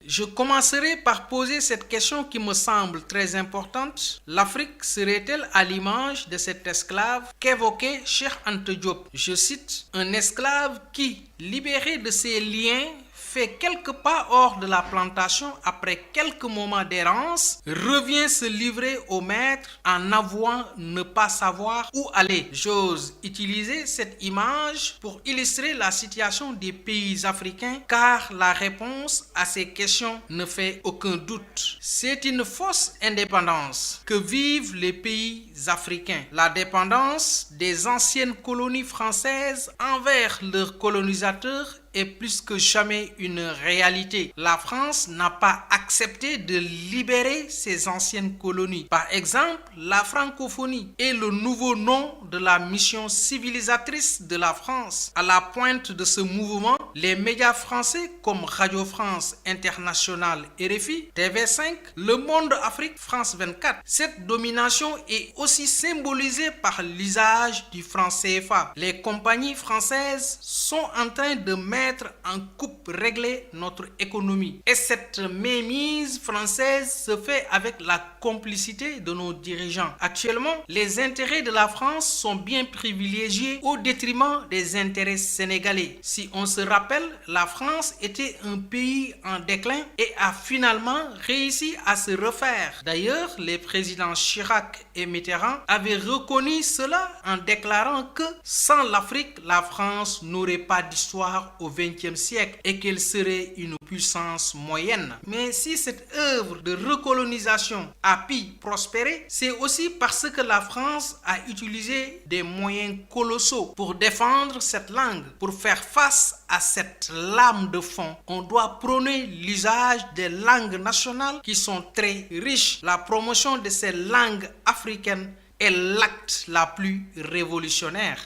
Je commencerai par poser cette question qui me semble très importante. L'Afrique serait-elle à l'image de cet esclave qu'évoquait Cheikh Anta Diop? Je cite, un esclave qui, libéré de ses liens, fait quelques pas hors de la plantation après quelques moments d'errance, revient se livrer au maître en avouant ne pas savoir où aller. J'ose utiliser cette image pour illustrer la situation des pays africains car la réponse à ces questions ne fait aucun doute. C'est une fausse indépendance que vivent les pays africains. La dépendance des anciennes colonies françaises envers leurs colonisateurs est plus que jamais une réalité. La France n'a pas accepté de libérer ses anciennes colonies. Par exemple, la francophonie est le nouveau nom de la mission civilisatrice de la France. À la pointe de ce mouvement, les médias français comme Radio France Internationale RFI, TV5, Le Monde Afrique, France 24. Cette domination est aussi symbolisée par l'usage du franc CFA. Les compagnies françaises sont en train de mettre en coupe réglée notre économie. Et cette mainmise française se fait avec la complicité de nos dirigeants. Actuellement, les intérêts de la France sont bien privilégiés au détriment des intérêts sénégalais. Si on se rappelle, la France était un pays en déclin et a finalement réussi à se refaire. D'ailleurs, les présidents Chirac et Mitterrand avaient reconnu cela en déclarant que sans l'Afrique, la France n'aurait pas d'histoire au XXe siècle et qu'elle serait une puissance moyenne. Mais si cette œuvre de recolonisation a pu prospérer, c'est aussi parce que la France a utilisé des moyens colossaux pour défendre cette langue. Pour faire face à cette lame de fond, on doit prôner l'usage des langues nationales qui sont très riches. La promotion de ces langues africaines est l'acte la plus révolutionnaire.